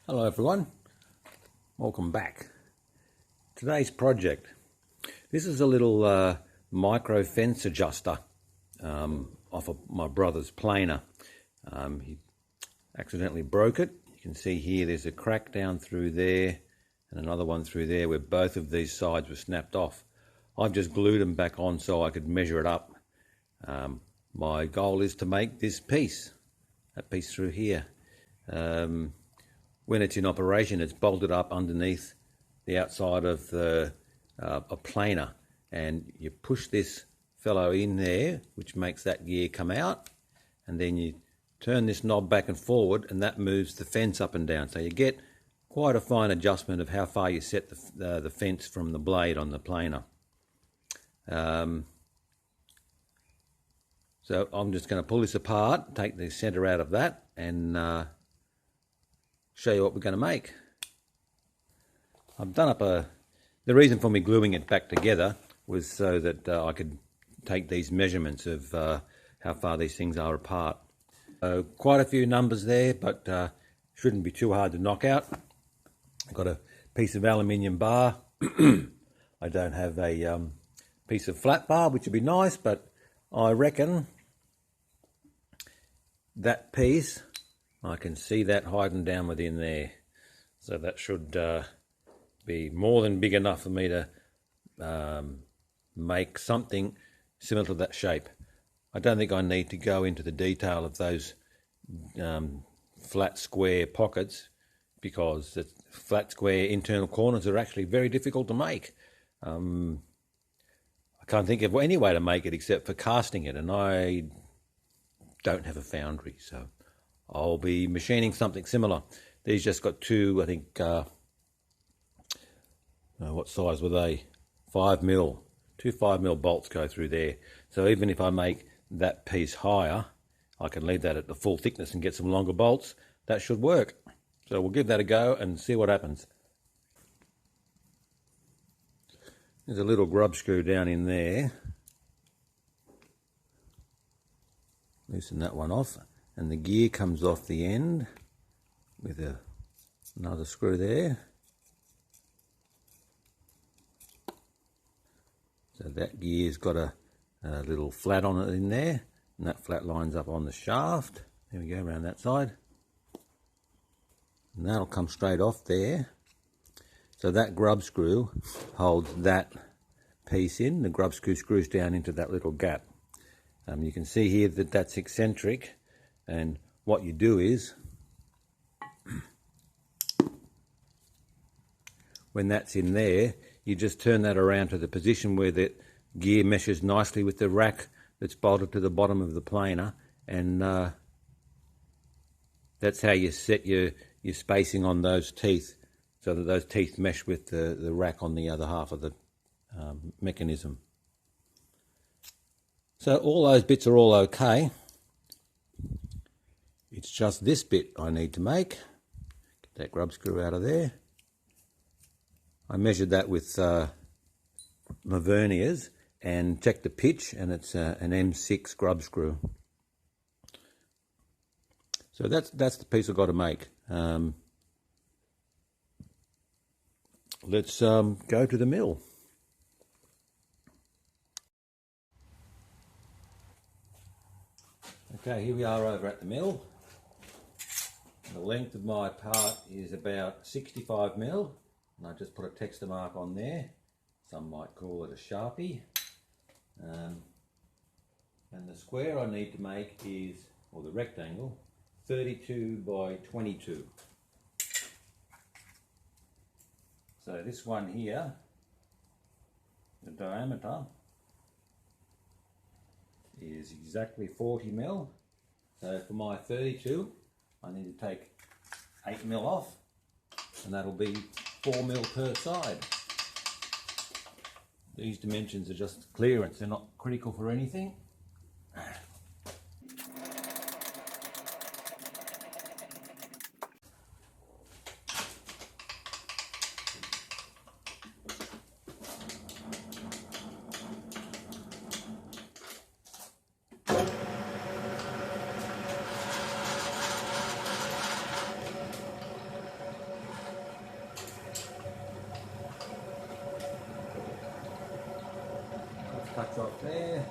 Hello everyone, welcome back. Today's project, this is a little micro fence adjuster off of my brother's planer. He accidentally broke it. You can see here there's a crack down through there and another one through there where both of these sides were snapped off. I've just glued them back on so I could measure it up. My goal is to make this piece, that piece through here. When it's in operation, it's bolted up underneath the outside of a planer, and you push this fellow in there, which makes that gear come out, and then you turn this knob back and forward, and that moves the fence up and down. So you get quite a fine adjustment of how far you set the fence from the blade on the planer. So I'm just going to pull this apart, take the center out of that, and show you what we're going to make. I've done up the reason for me gluing it back together was so that I could take these measurements of how far these things are apart. Quite a few numbers there, but shouldn't be too hard to knock out. I've got a piece of aluminium bar. I don't have a piece of flat bar, which would be nice, but I reckon that piece, I can see that hiding down within there. So that should be more than big enough for me to make something similar to that shape. I don't think I need to go into the detail of those flat square pockets, because the flat square internal corners are actually very difficult to make. I can't think of any way to make it except for casting it, and I don't have a foundry, so I'll be machining something similar. These just got two, I think, what size were they? 5mm. Two 5mm bolts go through there. So even if I make that piece higher, I can leave that at the full thickness and get some longer bolts. That should work. So we'll give that a go and see what happens. There's a little grub screw down in there. Loosen that one off. And the gear comes off the end with another screw there. So that gear's got a little flat on it in there, and that flat lines up on the shaft. There we go, around that side. And that'll come straight off there. So that grub screw holds that piece in. The grub screw screws down into that little gap. You can see here that that's eccentric. And what you do is, when that's in there, you just turn that around to the position where the gear meshes nicely with the rack that's bolted to the bottom of the planer, and that's how you set your spacing on those teeth, so that those teeth mesh with the rack on the other half of the mechanism. So all those bits are all okay. It's just this bit I need to make. Get that grub screw out of there. I measured that with my verniers and checked the pitch, and it's an M6 grub screw. So that's the piece I've got to make. Let's go to the mill. Okay, here we are over at the mill. The length of my part is about 65mm, and I just put a texture mark on there. Some might call it a Sharpie. And the square I need to make is, or the rectangle, 32 by 22. So this one here, the diameter is exactly 40mm. So for my 32, I need to take 8mm off, and that'll be 4mm per side. These dimensions are just clearance, they're not critical for anything. touch off there.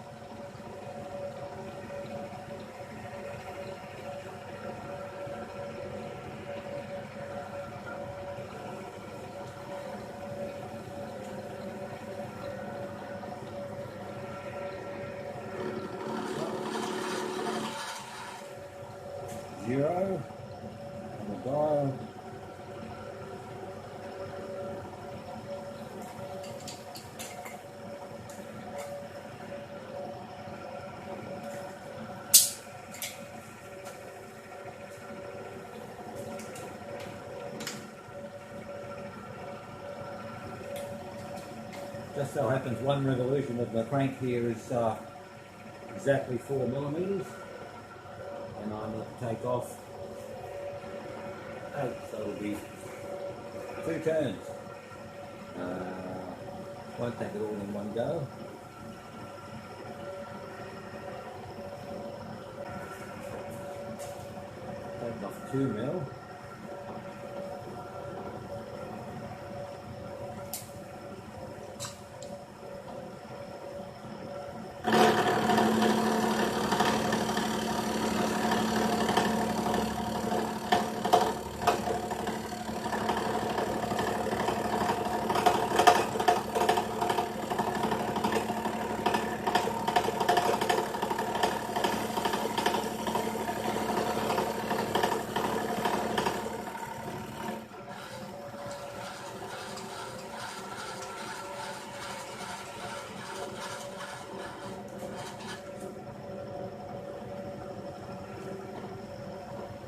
Zero on the dial. Just so happens one revolution of the crank here is exactly 4 millimeters, and I need to take off 8, so it'll be 2 turns. Won't take it all in one go. Take off 2 mil.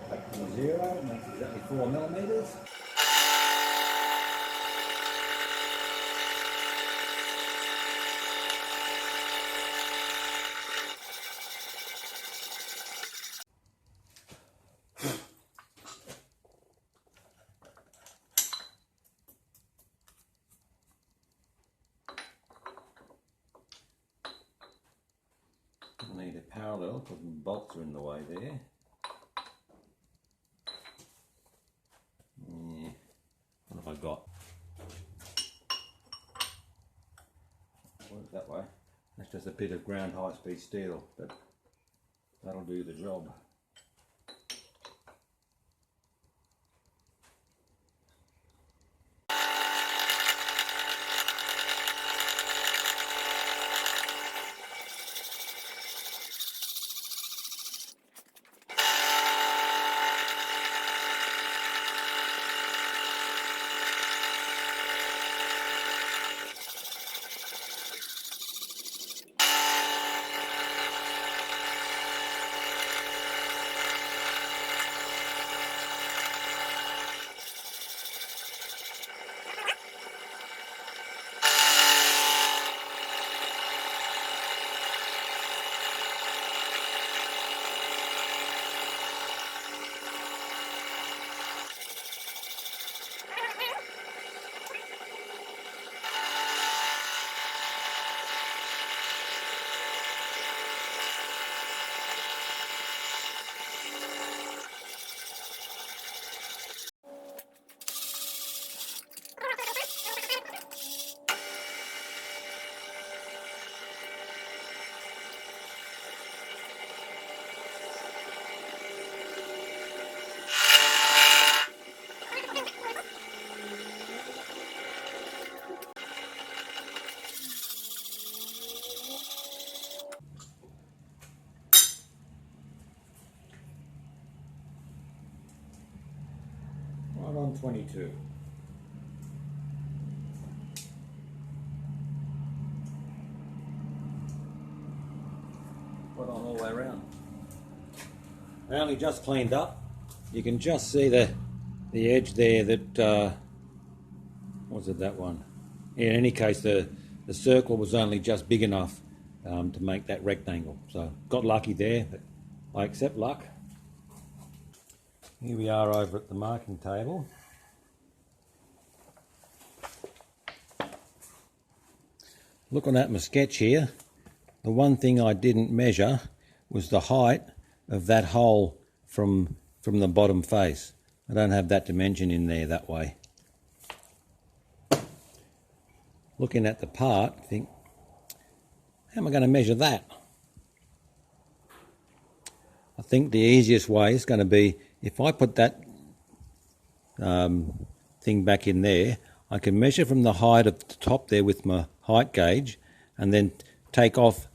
Back to 0, makes exactly 4 millimeters. I need a parallel because the bolts are in the way there. Yeah. What have I got? Works that way. That's just a bit of ground high speed steel, but that'll do the job. Right on 22. Put on all the way around. I only just cleaned up. You can just see the edge there that, was it that one? Yeah, in any case, the circle was only just big enough to make that rectangle. So got lucky there, but I accept luck. Here we are over at the marking table. Looking at my sketch here, the one thing I didn't measure was the height of that hole from the bottom face. I don't have that dimension in there that way. Looking at the part, I think, How am I going to measure that? I think the easiest way is going to be if I put that thing back in there, I can measure from the height of the top there with my height gauge and then take off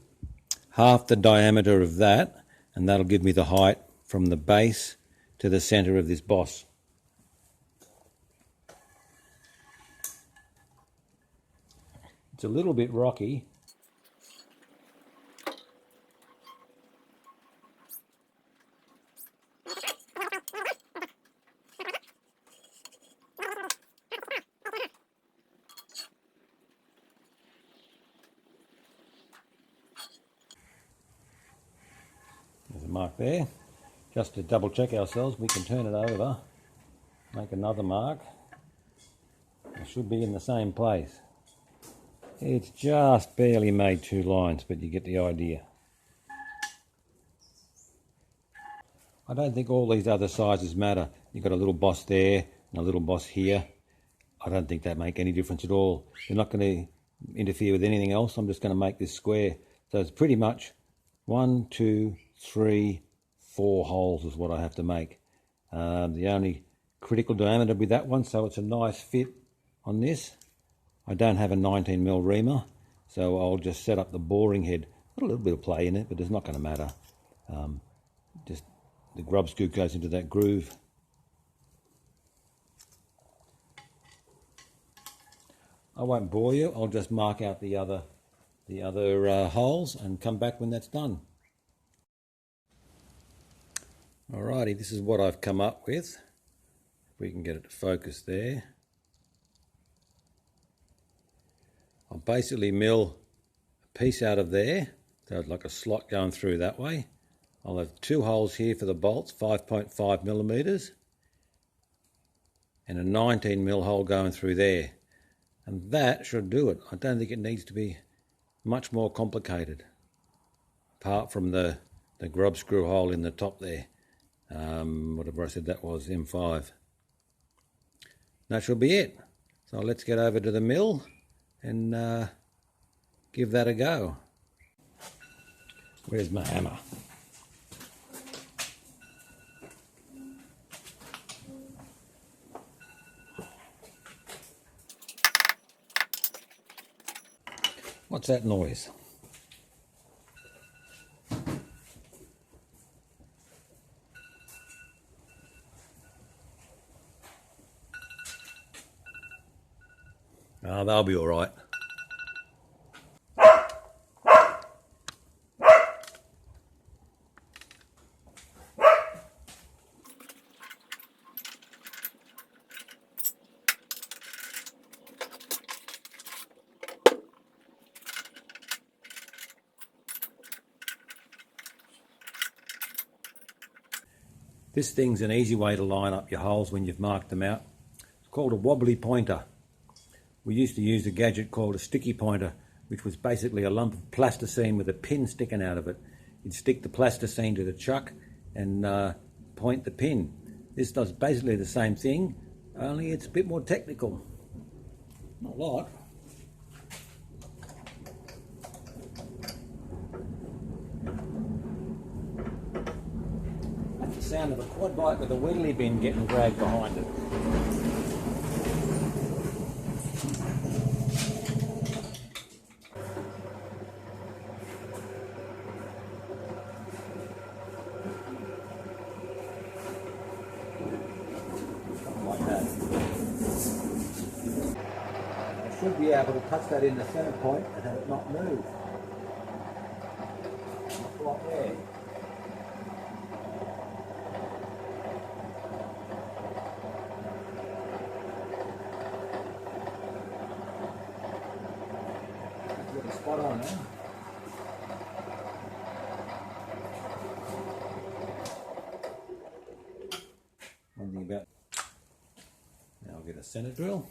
half the diameter of that, and that'll give me the height from the base to the centre of this boss. It's a little bit rocky. There's a mark there. Just to double check ourselves, we can turn it over, make another mark. It should be in the same place. It's just barely made 2 lines, but you get the idea. I don't think all these other sizes matter. You've got a little boss there and a little boss here. I don't think that make any difference at all. They're not going to interfere with anything else. I'm just going to make this square. So it's pretty much 1, 2, 3, 4 holes is what I have to make. The only critical diameter will be that one, so it's a nice fit on this. I don't have a 19mm reamer, so I'll just set up the boring head. Got a little bit of play in it, but it's not going to matter. Just the grub scoop goes into that groove. I won't bore you. I'll just mark out the other holes and come back when that's done. Alrighty, this is what I've come up with. If we can get it to focus there. I'll basically mill a piece out of there, so it's like a slot going through that way. I'll have 2 holes here for the bolts, 5.5mm, and a 19mm hole going through there. And that should do it. I don't think it needs to be much more complicated, apart from the grub screw hole in the top there. Whatever I said that was, M5. That should be it. So let's get over to the mill and give that a go. Where's my hammer? What's that noise? Oh, they'll be all right. This thing's an easy way to line up your holes when you've marked them out. It's called a wobbly pointer. We used to use a gadget called a sticky pointer, which was basically a lump of plasticine with a pin sticking out of it. You'd stick the plasticine to the chuck and point the pin. This does basically the same thing, only it's a bit more technical. Not a lot. That's the sound of a quad bike with a wheelie bin getting dragged behind it. Should be able to touch that in the centre point and have it not move. Not there. Get a spot on there. One thing about. Now I'll get a centre drill.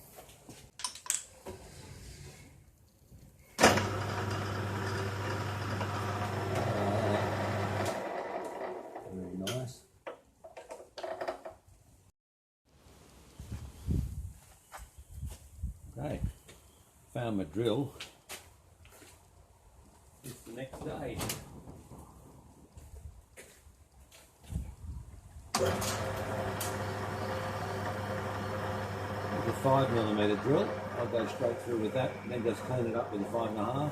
Okay, found my drill. This with a 5mm drill. I'll go straight through with that and then just clean it up with a 5.5.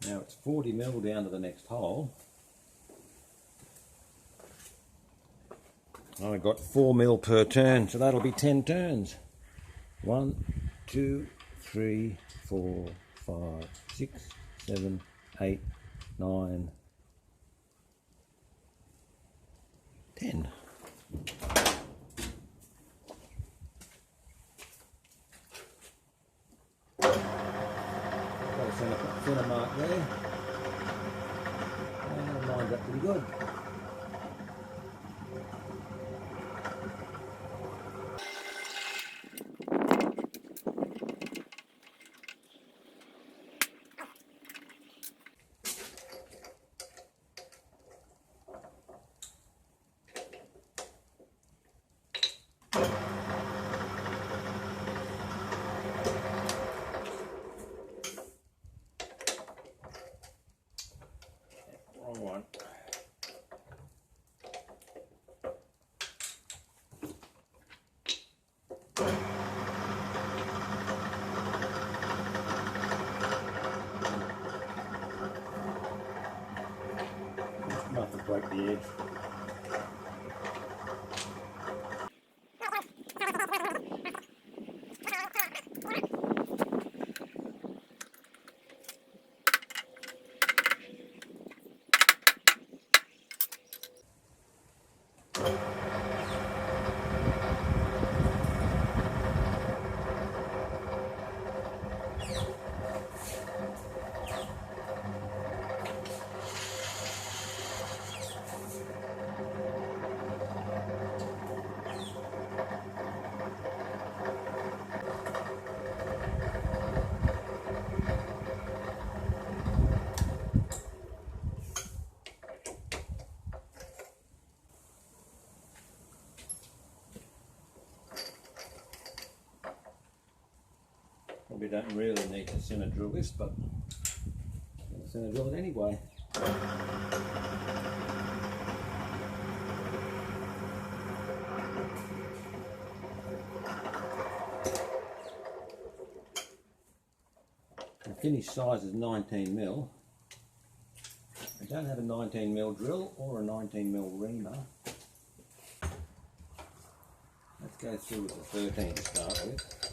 Now it's 40mm down to the next hole. I've got 4mm per turn, so that'll be 10 turns. 1, 2, 3, 4, 5, 6, 7, 8, 9, 10. Got a centre mark there. And lined up pretty good. Wrong one. Enough to break the edge. We don't really need to centre drill this, but I'm going to centre drill it anyway. The finished size is 19mm. I don't have a 19mm drill or a 19mm reamer. Let's go through with the 13 to start with.